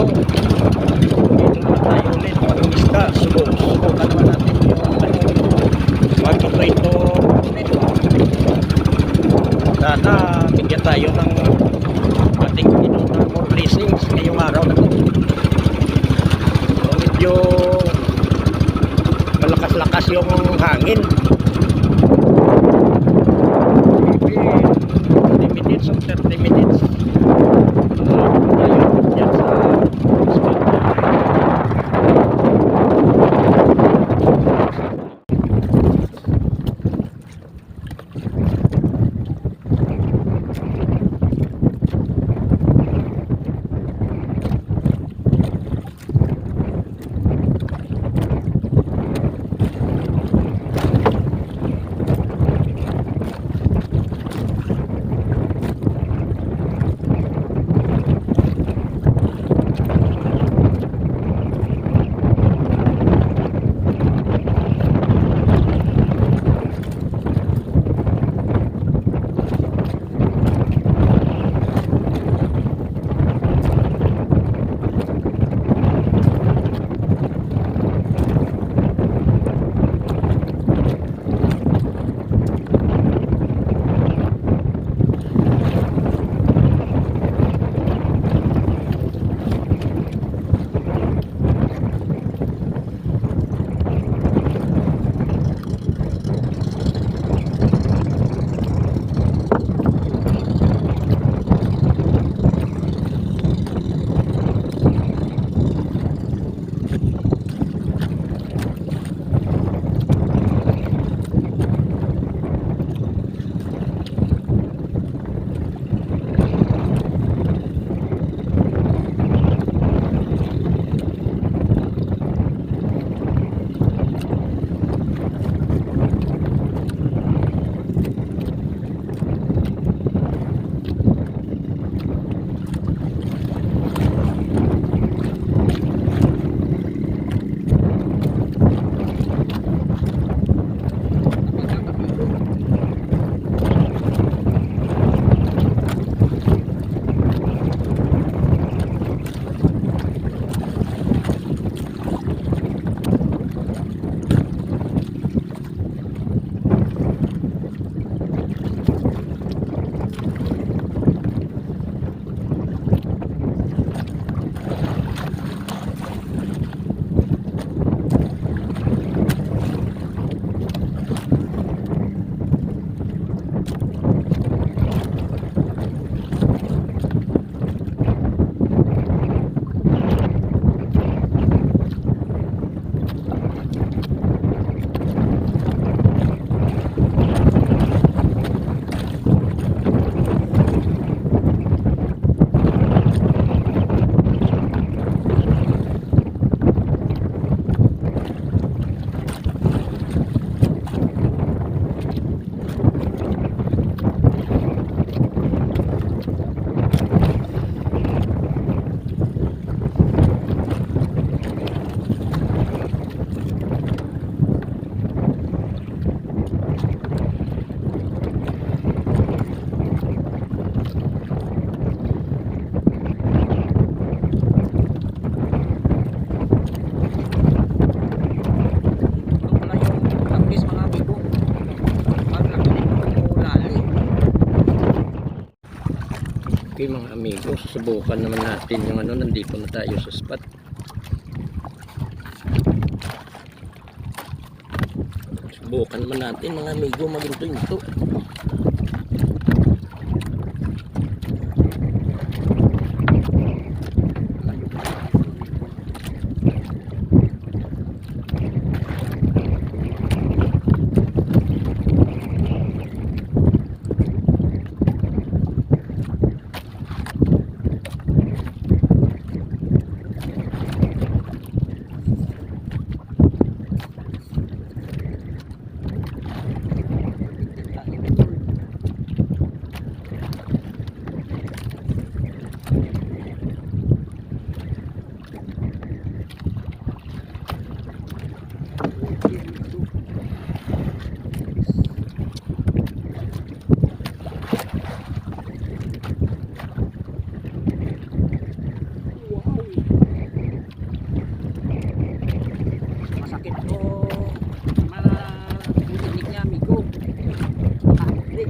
araw. Dito naman tayo ulit mag-isda. Subukan naman natin yung mag-prito ulit. Sana bigyan tayo ng ating more blessings ngayong araw na to. So, medyo malakas-lakas yung hangin. Maybe 30 minutes or 30 minutes. Okay mga amigo, susubukan naman natin yung nandito na tayo sa spot. Subukan naman natin mga amigo maginto-into. market. So, marinig niya, amigo. Nakakapit.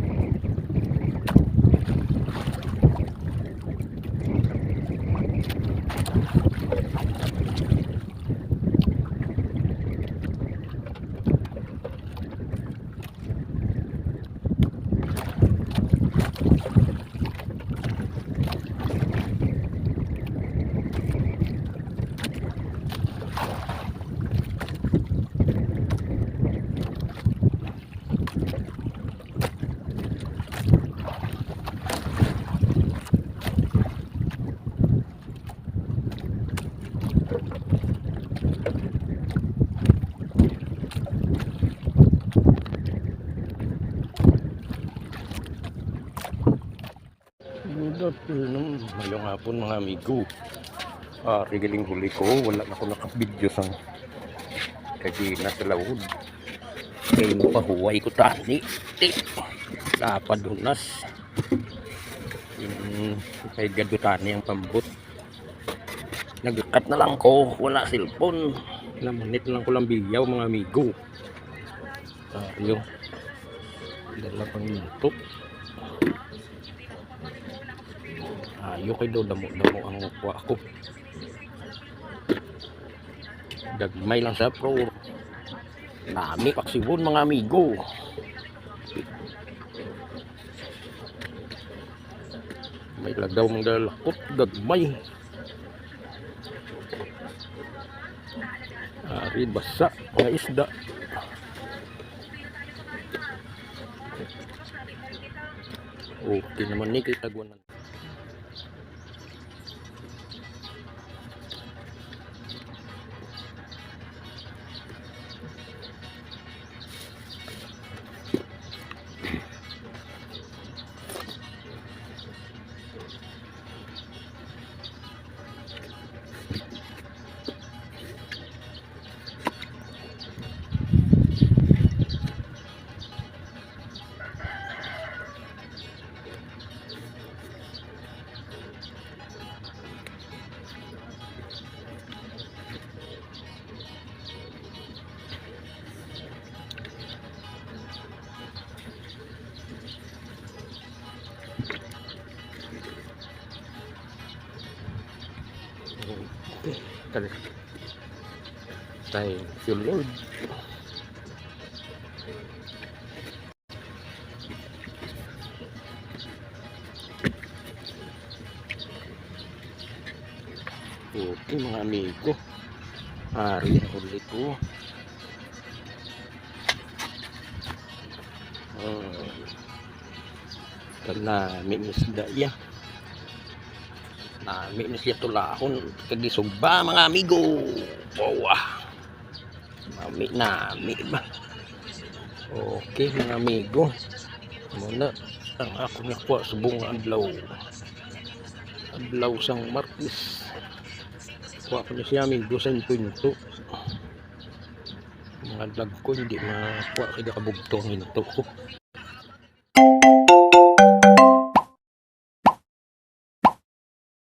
Ngayong hapon mga amigo, regaling huli ko, wala na ako nakabidyo sa kagina sa lawod kaya mo pahuway ko tani lapadunas kay gado tani ang pambot. Nagkat na lang ko, wala cellphone, lamanit lang ko lang biyaw mga amigo. Yung dala pang minuto. Ayo kay do damo ang kuha ko. Dagmay lang sa pro. Nami paksibon mga amigo. May lagaw mga dalakot dagmay. Ari basa nga isda. Okay naman ni kay tagwanan. Thank you Lord. Okay mga amigo, hari ulit ko. Nami misda ya. Nami na siya tulahon kagisugba mga amigo. Wow. Nami ba? Okay mga amigo. Muna ang ako nakuha sa bunga adlaw. Adlaw sang Martes. Kuha ko na siya amigo sa pinto. Mga lag ko hindi makuha kaya kabugtong hinto ko.